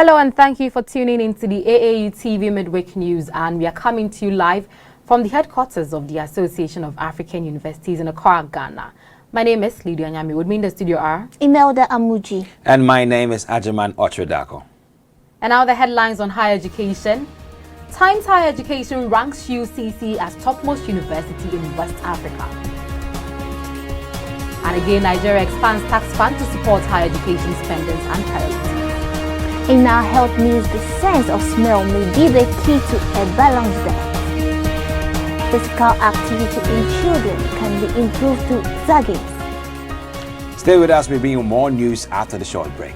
Hello and thank you for tuning into the AAU TV Mid-Week News, and we are coming to you live from the headquarters of the Association of African Universities in Accra, Ghana. My name is Lydia Nyame. With me in the studio are Imelda, Amoudji. And my name is Agyemang, Okyere, Darko. And now the headlines on higher education. Times Higher Education ranks UCC as topmost university in West Africa. And again, Nigeria expands tax fund to support higher education spendings and priorities. In our health news, the sense of smell may be the key to a balanced diet. Physical activity in children can be improved through jogging. Stay with us, we'll bring you more news after the short break.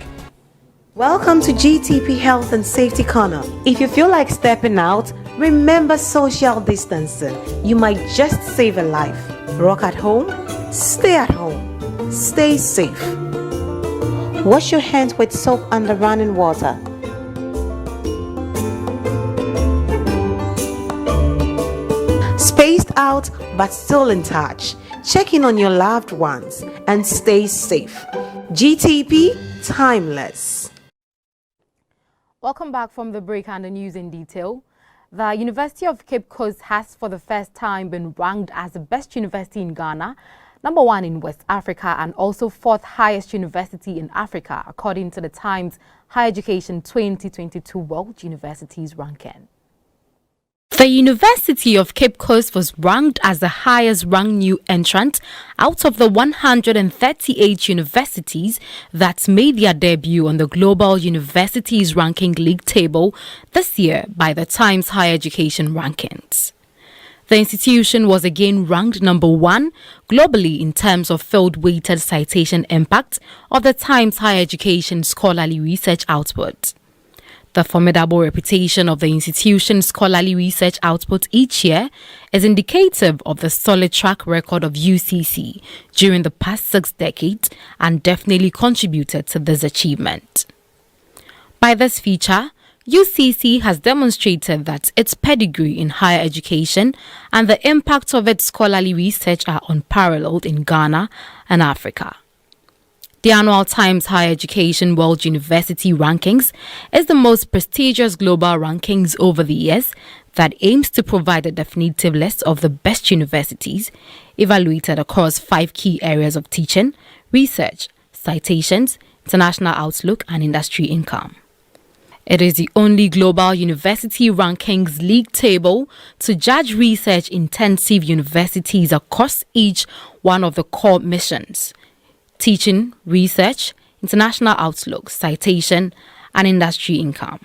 Welcome to GTP Health and Safety Corner. If you feel like stepping out, remember social distancing. You might just save a life. Rock at home, stay at home, stay safe. Wash your hands with soap under running water. Spaced out but still in touch. Check in on your loved ones and stay safe. GTP, timeless. Welcome back from the break and the news in detail. The University of Cape Coast has for the first time been ranked as the best university in Ghana, #1 in West Africa, and also 4th highest university in Africa, according to the Times Higher Education 2022 World Universities Ranking. The University of Cape Coast was ranked as the highest ranked new entrant out of the 138 universities that made their debut on the Global Universities Ranking League table this year by the Times Higher Education Rankings. The institution was again ranked #1 globally in terms of field-weighted citation impact of the Times Higher Education scholarly research output. The formidable reputation of the institution's scholarly research output each year is indicative of the solid track record of UCC during the past 6 decades and definitely contributed to this achievement. By this feature, UCC has demonstrated that its pedigree in higher education and the impact of its scholarly research are unparalleled in Ghana and Africa. The annual Times Higher Education World University Rankings is the most prestigious global rankings over the years that aims to provide a definitive list of the best universities evaluated across 5 key areas of teaching, research, citations, international outlook, and industry income. It is the only global university rankings league table to judge research-intensive universities across each one of the core missions: teaching, research, international outlook, citation, and industry income.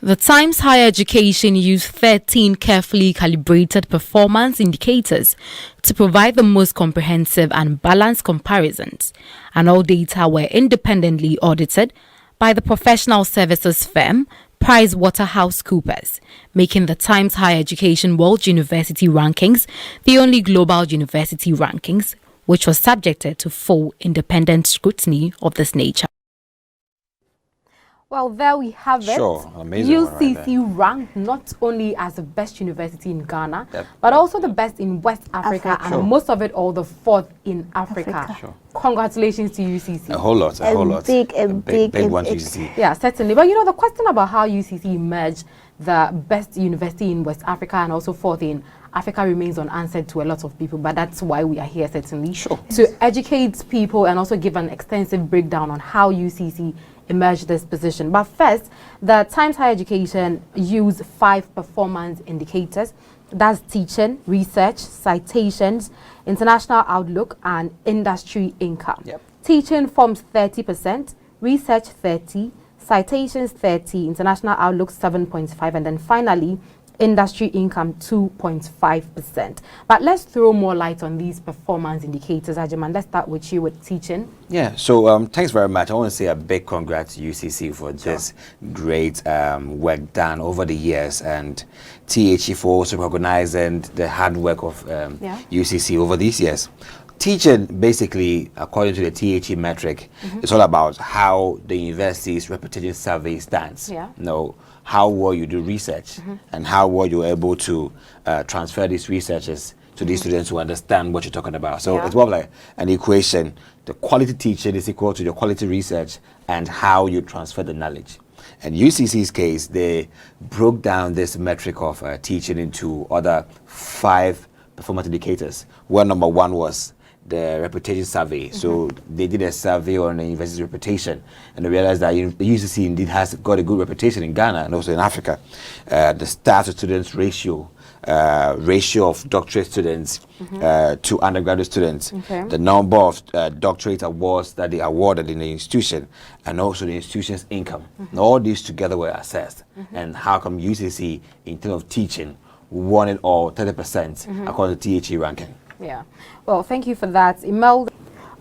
The Times Higher Education used 13 carefully calibrated performance indicators to provide the most comprehensive and balanced comparisons, and all data were independently audited by the professional services firm PricewaterhouseCoopers, making the Times Higher Education World University Rankings the only global university rankings which was subjected to full independent scrutiny of this nature. Well, there we have it. Sure, amazing. UCC ranked not only as the best university in Ghana, but also the best in West Africa, and most of it all the 4th in Africa. Sure. Congratulations to UCC. A whole lot. A big one to UCC. Yeah, certainly. But you know, the question about how UCC emerged the best university in West Africa and also 4th in Africa remains unanswered to a lot of people, but that's why we are here, certainly, to educate people and also give an extensive breakdown on how UCC emerged this position. But first, the Times Higher Education used 5 performance indicators. That's teaching, research, citations, international outlook, and industry income. Teaching forms 30%, research 30%, citations 30%, international outlook 7.5%, and then finally, industry income 2.5%. But let's throw more light on these performance indicators. Agyemang, let's start with you with teaching. Yeah, so thanks very much. I want to say a big congrats to UCC for this great work done over the years, and THE for also recognizing the hard work of UCC over these years. Teaching, basically, according to the THE metric, it's all about how the university's reputation survey stands. How well you do research and how well you're able to transfer these researches to these students who understand what you're talking about. So it's more like an equation. The quality teaching is equal to the quality research and how you transfer the knowledge. And UCC's case, they broke down this metric of teaching into other 5 performance indicators, where number 1 was the reputation survey. So they did a survey on the university's reputation, and they realized that the UCC indeed has got a good reputation in Ghana and also in Africa. The staff to students ratio of doctorate students to undergraduate students, the number of doctorate awards that they awarded in the institution, and also the institution's income. And all these together were assessed. And how come UCC, in terms of teaching, won it all 30% according to THE ranking? Yeah. Well, thank you for that, Imelda.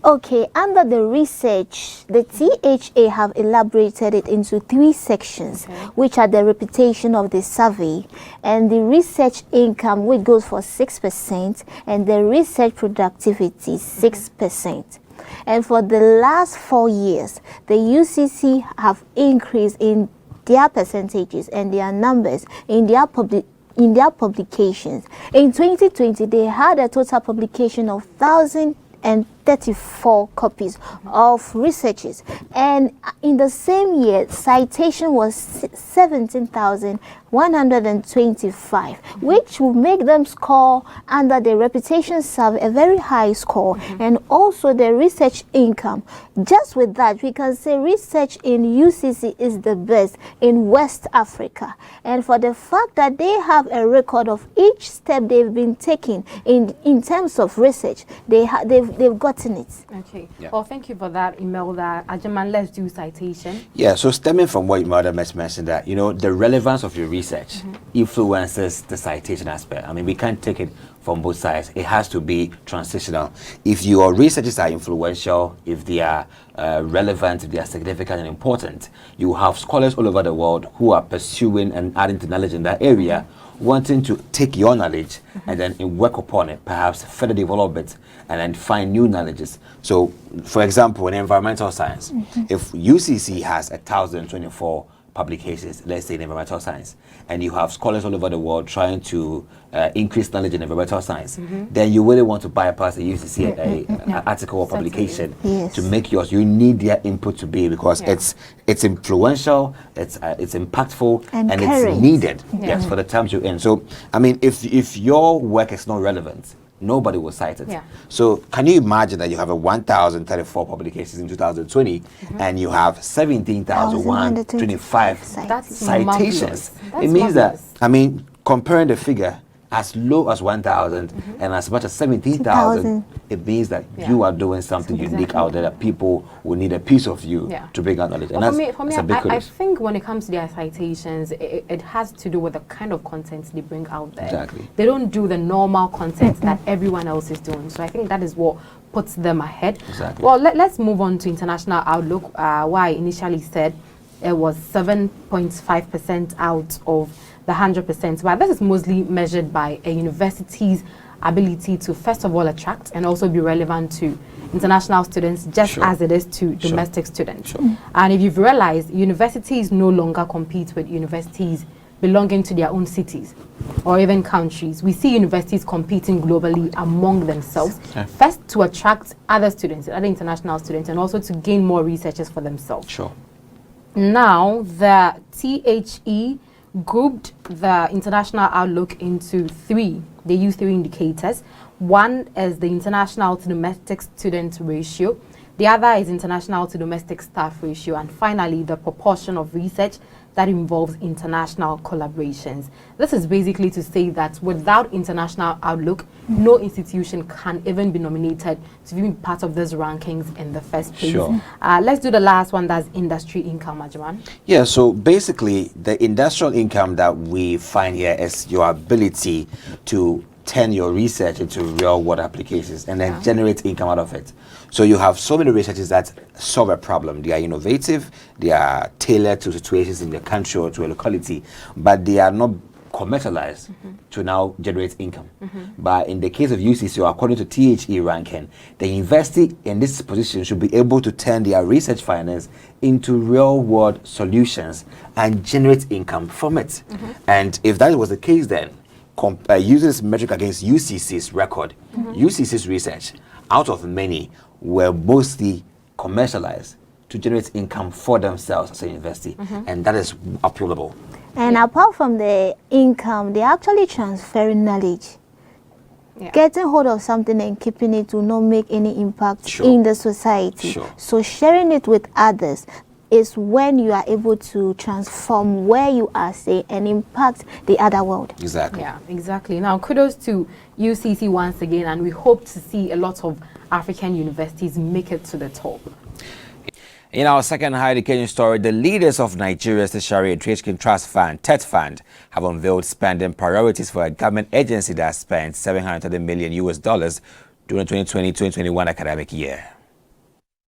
Okay, under the research, the THA have elaborated it into 3 sections, which are the reputation of the survey, and the research income, which goes for 6%, and the research productivity, 6%. And for the last 4 years, the UCC have increased in their percentages and their numbers in their publications. In 2020, they had a total publication of 1,034 copies of researches, and in the same year, citation was 17,125, which will make them score under the reputation survey a very high score, and also the research income. Just with that, we can say research in UCC is the best in West Africa, and for the fact that they have a record of each step they've been taking in terms of research, they've gotten it. Okay. Yeah. Well, thank you for that, Imelda. Agyemang, let's do citation. Yeah, so stemming from what Imelda mentioned, that, you know, the relevance of your research influences the citation aspect. I mean, we can't take it from both sides. It has to be transitional. If your researches are influential, if they are relevant, if they are significant and important, you have scholars all over the world who are pursuing and adding to knowledge in that area, wanting to take your knowledge and then work upon it, perhaps further develop it, and then find new knowledges. So, for example, in environmental science, if UCC has 1,024 publications, let's say in environmental science, and you have scholars all over the world trying to increase knowledge in environmental science, then you really want to bypass a UCC article or publication to make yours. You need their input to be, because it's influential, it's impactful, and it's needed for the terms you're in. So, I mean, if your work is not relevant, nobody will cite it. So can you imagine that you have 1,034 publications in 2020 and you have 17,125 citations? It means that, I mean, comparing the figure as low as 1,000 and as much as 17,000, it means that you are doing something unique out there that people will need a piece of you to bring out knowledge. And for me, I think when it comes to their citations, it has to do with the kind of content they bring out there. Exactly. They don't do the normal content that everyone else is doing. So I think that is what puts them ahead. Exactly. Well, let's move on to international outlook. Why I initially said it was 7.5% out of the 100%, but this is mostly measured by a university's ability to first of all attract and also be relevant to international students, just as it is to domestic students. And if you've realized, universities no longer compete with universities belonging to their own cities or even countries. We see universities competing globally among themselves, first to attract other students, other international students, and also to gain more researchers for themselves. Now, the THE grouped the international outlook into 3. They use 3 indicators. One is the international to domestic student ratio. The other is international to domestic staff ratio. And finally, the proportion of research that involves international collaborations. This is basically to say that without international outlook, no institution can even be nominated to be part of these rankings in the first place. Let's do the last one, that's industry income, Agyemang. Yeah, so basically the industrial income that we find here is your ability to turn your research into real world applications and then generate income out of it. So you have so many researchers that solve a problem. They are innovative, they are tailored to situations in the country or to a locality, but they are not commercialized to now generate income. But in the case of UCC, or according to THE ranking, the university in this position should be able to turn their research finance into real world solutions and generate income from it. And if that was the case, then using this metric against UCC's record, UCC's research, out of many, were mostly commercialized to generate income for themselves as a university, and that is applaudable. And apart from the income, they're actually transferring knowledge. Getting hold of something and keeping it will not make any impact in the society. So sharing it with others is when you are able to transform where you are, say, and impact the other world. Exactly. Yeah, exactly. Now, kudos to UCC once again, and we hope to see a lot of African universities make it to the top. In our second higher education story, the leaders of Nigeria's Tertiary Education Trust Fund, TET Fund, have unveiled spending priorities for a government agency that spent $730 million during the 2020-2021 academic year.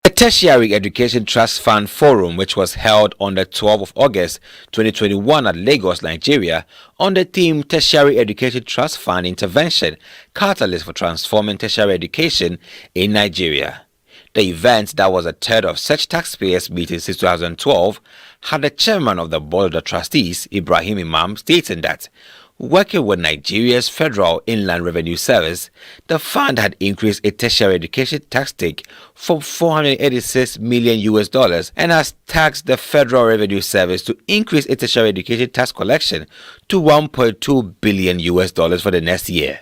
The Tertiary Education Trust Fund Forum, which was held on the 12th of August 2021 at Lagos, Nigeria, on the theme Tertiary Education Trust Fund Intervention, Catalyst for Transforming Tertiary Education in Nigeria. The event, that was a third of such taxpayers' meetings since 2012, had the chairman of the board of the trustees, Ibrahim Imam, stating that, working with Nigeria's Federal Inland Revenue Service, the fund had increased its tertiary education tax take from $486 million and has taxed the Federal Revenue Service to increase its tertiary education tax collection to $1.2 billion for the next year.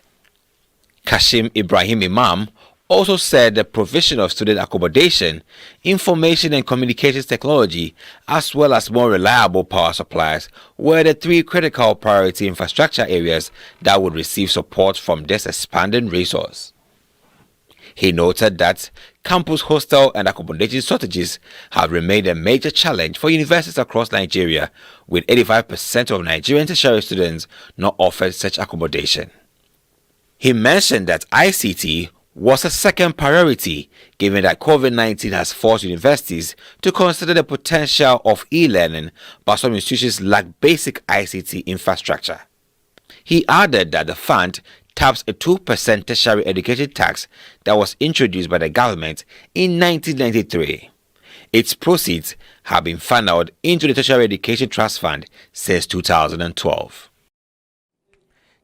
Kashim Ibrahim Imam also said the provision of student accommodation, information and communications technology, as well as more reliable power supplies were the three critical priority infrastructure areas that would receive support from this expanding resource. He noted that campus hostel and accommodation shortages have remained a major challenge for universities across Nigeria, with 85% of Nigerian tertiary students not offered such accommodation. He mentioned that ICT was a second priority, given that COVID-19 has forced universities to consider the potential of e-learning, but some institutions lack basic ICT infrastructure. He added that the fund taps a 2% tertiary education tax that was introduced by the government in 1993. Its proceeds have been funneled into the Tertiary Education Trust Fund since 2012.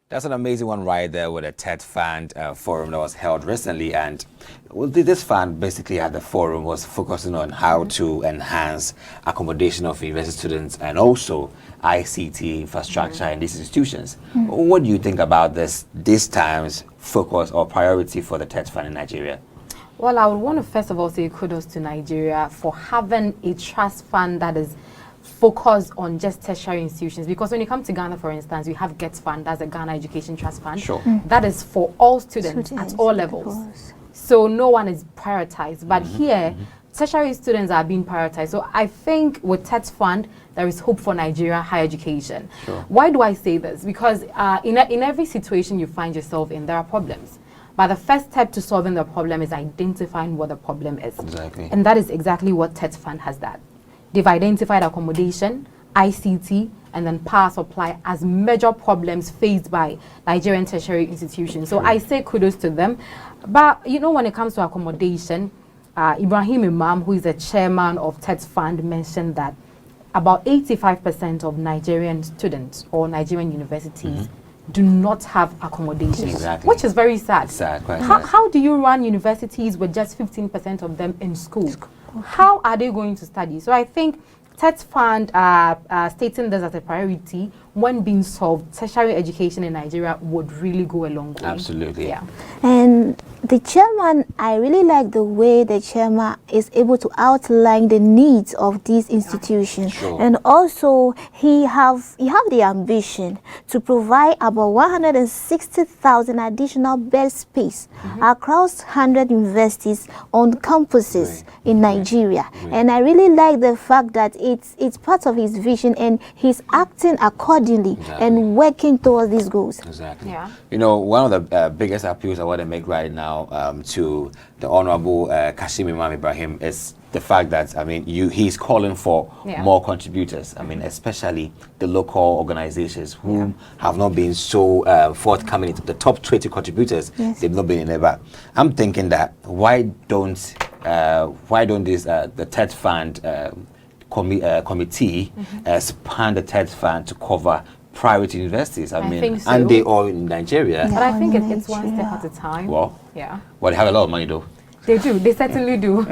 That's an amazing one right there with a TET Fund forum that was held recently. And this fund basically at the forum was focusing on how to enhance accommodation of university students and also ICT infrastructure in these institutions. What do you think about this time's focus or priority for the TET Fund in Nigeria? Well, I would want to first of all say kudos to Nigeria for having a trust fund that is focus on just tertiary institutions, because when you come to Ghana, for instance, we have GET Fund, that's a Ghana Education Trust Fund. That is for all students at all levels. So no one is prioritized. But here, tertiary students are being prioritized. So I think with TET Fund, there is hope for Nigeria higher education. Why do I say this? Because in every situation you find yourself in, there are problems. But the first step to solving the problem is identifying what the problem is. And that is exactly what TET Fund has done. They've identified accommodation, ICT, and then power supply as major problems faced by Nigerian tertiary institutions. So I say kudos to them. But, you know, when it comes to accommodation, Ibrahim Imam, who is the chairman of TET Fund, mentioned that about 85% of Nigerian students or Nigerian universities do not have accommodation, which is very sad. How do you run universities with just 15% of them in school? How are they going to study? So I think TET Fund stating this as a priority, when being solved, tertiary education in Nigeria would really go a long way. Absolutely. Yeah. And the chairman, I really like the way the chairman is able to outline the needs of these institutions. And also he have the ambition to provide about 160,000 additional bed space across 100 universities on campuses in Nigeria. And I really like the fact that it's part of his vision, and he's acting accordingly and working towards these goals. You know, one of the biggest appeals I want to make right now to the Honorable Kashim Imam Ibrahim is the fact that, I mean, he's calling for more contributors. I mean, especially the local organizations who have not been so forthcoming into the top 20 contributors. They've not been in there. But I'm thinking that why don't this the TET Fund committee expand the TET Fund to cover private universities? I mean, so. And they all in Nigeria. But I think it's one step at a time. Well, they have a lot of money though. They do. They certainly do.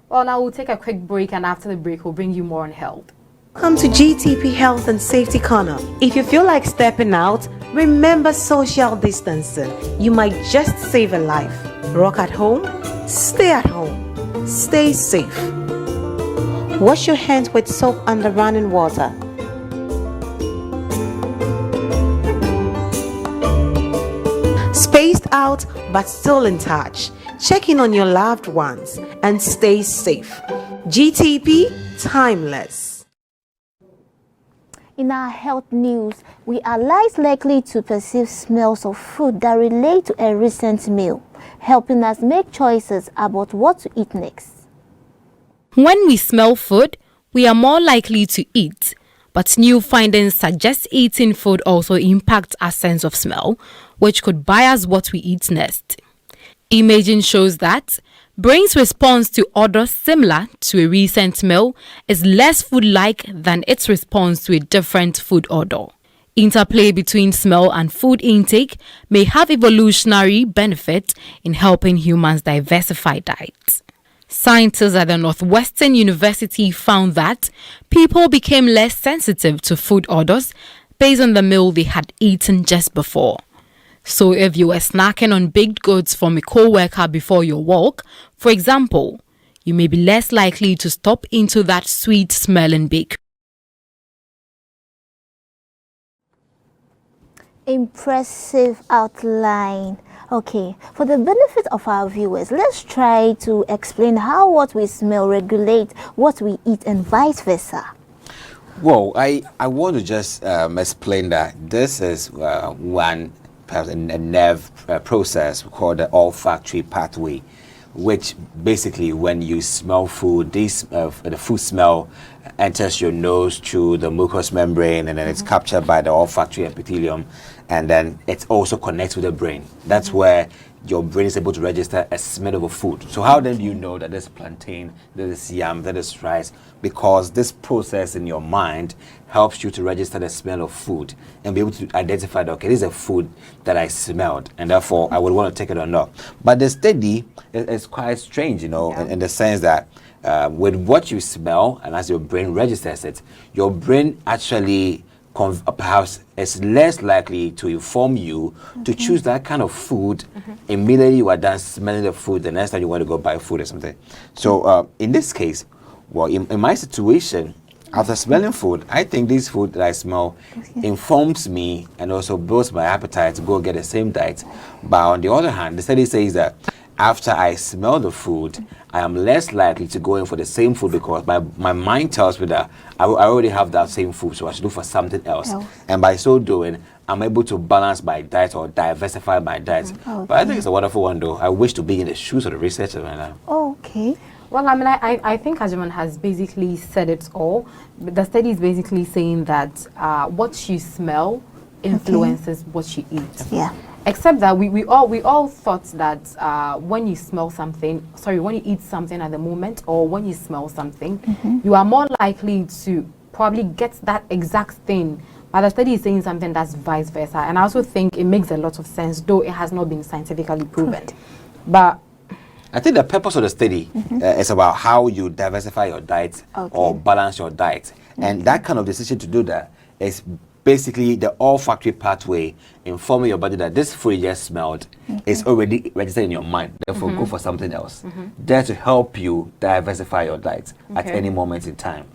Well, now we'll take a quick break, and after the break, we'll bring you more on health. Welcome to GTP Health and Safety Corner. If you feel like stepping out, remember social distancing. You might just save a life. Rock at home, stay at home, stay safe. Wash your hands with soap under running water. Spaced out but still in touch. Check in on your loved ones and stay safe. GTP, timeless. In our health news, we are less likely to perceive smells of food that relate to a recent meal, helping us make choices about what to eat next. When we smell food, we are more likely to eat, but new findings suggest eating food also impacts our sense of smell, which could bias what we eat next. Imaging shows that brain's response to odor similar to a recent meal is less food-like than its response to a different food odor. Interplay between smell and food intake may have evolutionary benefit in helping humans diversify diets. Scientists at the Northwestern University found that people became less sensitive to food odors based on the meal they had eaten just before. So if you were snacking on baked goods from a co-worker before your walk, for example, you may be less likely to stop into that sweet-smelling bakery. Impressive outline. Okay, for the benefit of our viewers, let's try to explain how what we smell regulate what we eat and vice versa. Well, I want to just explain that this is one perhaps a nerve process called the olfactory pathway, which basically when you smell food, the food smell enters your nose through the mucous membrane, and then it's captured by the olfactory epithelium, and then it also connects with the brain. That's where your brain is able to register a smell of a food. So how then do you know that this plantain, that is yam, that is rice? Because this process in your mind helps you to register the smell of food and be able to identify that, okay, this is a food that I smelled, and therefore I would want to take it or not. But the study is quite strange, in the sense that with what you smell, and as your brain registers it, your brain actually perhaps is less likely to inform you to choose that kind of food immediately you are done smelling the food the next time you want to go buy food or something. So in this case, well, in my situation, after smelling food, I think this food that I smell informs me and also builds my appetite to go get the same diet. But on the other hand, the study says that after I smell the food, I am less likely to go in for the same food because my mind tells me that I already have that same food, so I should look for something else. And by so doing, I'm able to balance my diet or diversify my diet. But I think it's a wonderful one, though. I wish to be in the shoes of the researcher right now. Okay. Well, I mean, I think Agyemang has basically said it all. The study is basically saying that what you smell influences what you eat. Yeah. Except that we all thought that when you smell something, when you eat something at the moment, or when you smell something, you are more likely to probably get that exact thing. But the study is saying something that's vice versa. And I also think it makes a lot of sense, though it has not been scientifically proven. But I think the purpose of the study is about how you diversify your diet or balance your diet. And that kind of decision to do that is basically the olfactory pathway informing your body that this food you just smelled is already registered in your mind. Therefore, go for something else. There to help you diversify your diet at any moment in time.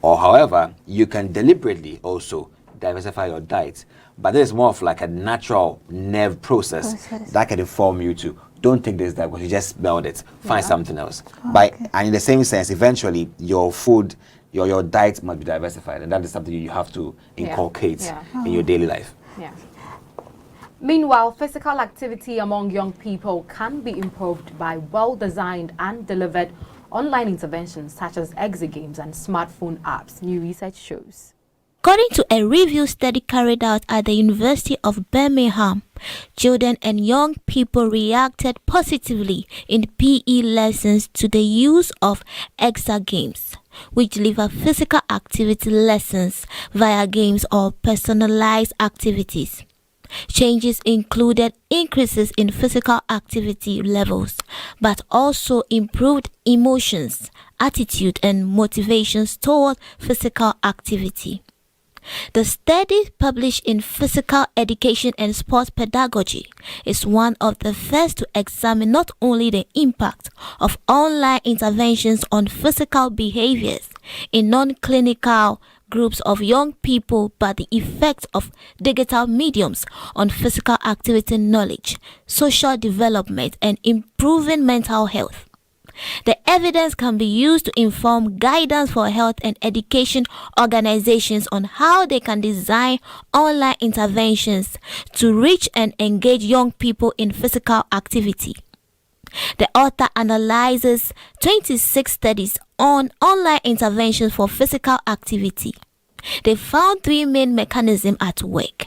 Or however, you can deliberately also diversify your diet. But this is more of like a natural nerve process that can inform you to don't take this diet because you just smelled it. Find something else. And in the same sense, eventually your food, your diet must be diversified, and that is something you have to inculcate in your daily life. Meanwhile, physical activity among young people can be improved by well-designed and delivered online interventions such as exit games and smartphone apps, new research shows. According to a review study carried out at the University of Birmingham, children and young people reacted positively in PE lessons to the use of exit games, which deliver physical activity lessons via games or personalized activities. Changes included increases in physical activity levels, but also improved emotions, attitude, and motivations toward physical activity. The study, published in Physical Education and Sports Pedagogy, is one of the first to examine not only the impact of online interventions on physical behaviors in non-clinical groups of young people, but the effects of digital mediums on physical activity knowledge, social development, and improving mental health. The evidence can be used to inform guidance for health and education organizations on how they can design online interventions to reach and engage young people in physical activity. The author analyzes 26 studies on online interventions for physical activity. They found 3 main mechanisms at work.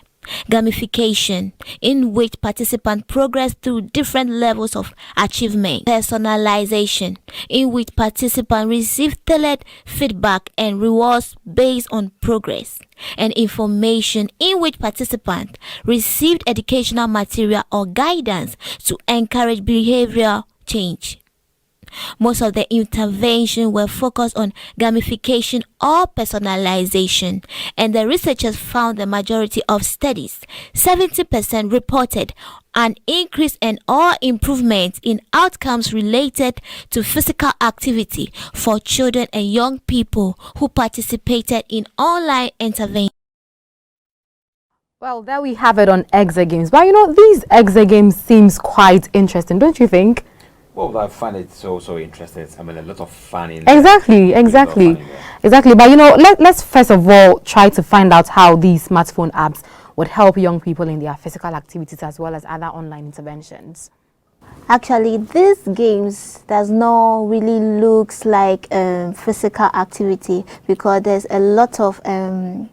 Gamification, in which participants progress through different levels of achievement. Personalization, in which participants receive tailored feedback and rewards based on progress. And information, in which participants received educational material or guidance to encourage behavioral change. Most of the interventions were focused on gamification or personalization, and the researchers found the majority of studies, 70%, reported an increase and or improvement in outcomes related to physical activity for children and young people who participated in online interventions. Well, there we have it on Agyemang. But these Agyemang seems quite interesting, don't you think? Well, I find it so interesting. I mean, a lot of fun in Exactly. But let's first of all try to find out how these smartphone apps would help young people in their physical activities as well as other online interventions. Actually, these games does not really looks like physical activity, because there's a lot of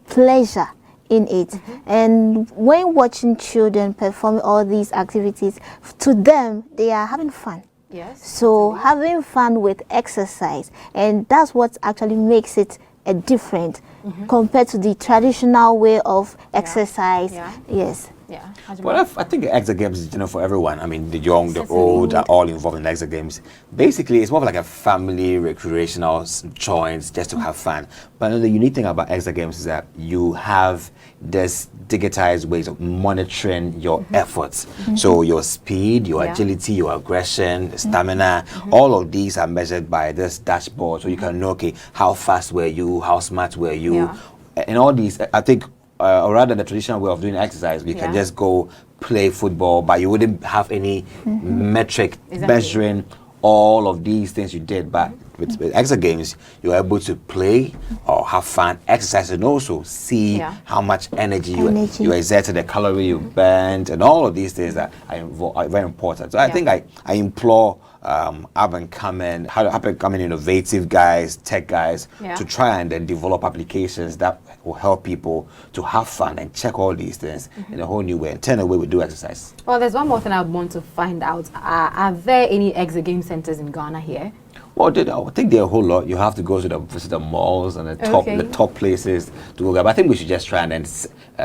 pleasure in it. And when watching children perform all these activities, to them they are having fun. Yes. So having fun with exercise, and that's what actually makes it a different compared to the traditional way of exercise. Yes. Yeah. Well, I think Agyemang is for everyone. I mean, the young, the old are all involved in Agyemang. Basically, it's more of like a family recreational joint just to have fun. But the unique thing about Agyemang is that you have this digitized ways of monitoring your efforts. So your speed, your agility, your aggression, stamina, all of these are measured by this dashboard. So you can know, okay, how fast were you, how smart were you, and all these. I think. Or rather the traditional way of doing exercise, we can just go play football, but you wouldn't have any metric measuring all of these things you did. But with Agyemang, you're able to play or have fun, exercise, and also see how much energy you exerted, the calorie you burned, and all of these things that are very important. So I think I implore up-and-coming innovative guys, tech guys, to try and then develop applications that will help people to have fun and check all these things in a whole new way and turn the way we do exercise. Well, there's one more thing I would want to find out. Are there any Agyemang centers in Ghana here? Well, I think there are a whole lot. You have to go to visit the malls and the top places to go there. But I think we should just try and then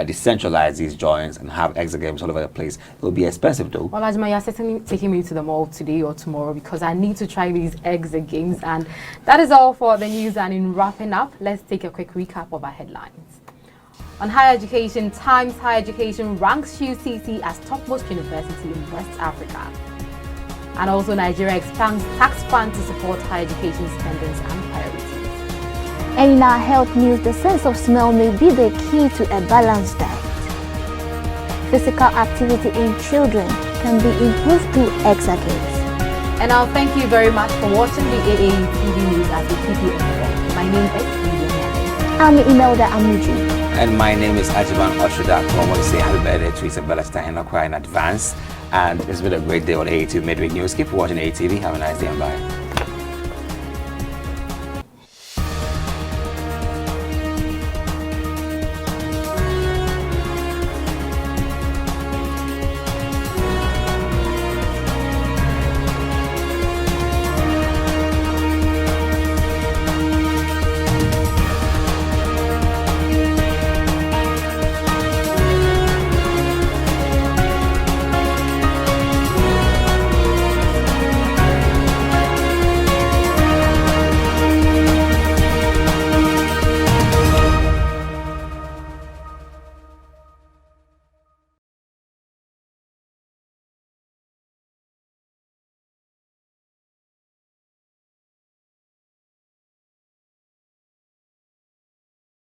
decentralize these joints and have Agyemang all over the place. It will be expensive though. Well, Agyemang, you're certainly taking me to the mall today or tomorrow because I need to try these Agyemang. And that is all for the news. And in wrapping up, let's take a quick recap of our headlines. On higher education, Times Higher Education ranks UCC as topmost university in West Africa. And also Nigeria expands tax fund to support higher education spendings and priorities. And in our health news, the sense of smell may be the key to a balanced diet. Physical activity in children can be improved through exercise. And I'll thank you very much for watching the AAU TV News as we keep you informed. My name is Lydia Nyame. I'm Imelda Amoudji. And my name is Agyemang. I want to say happy birthday to Isabella Stahinakwa in advance. And it's been a great day on AAU TV Mid-Week News. Keep watching AAU TV. Have a nice day and bye.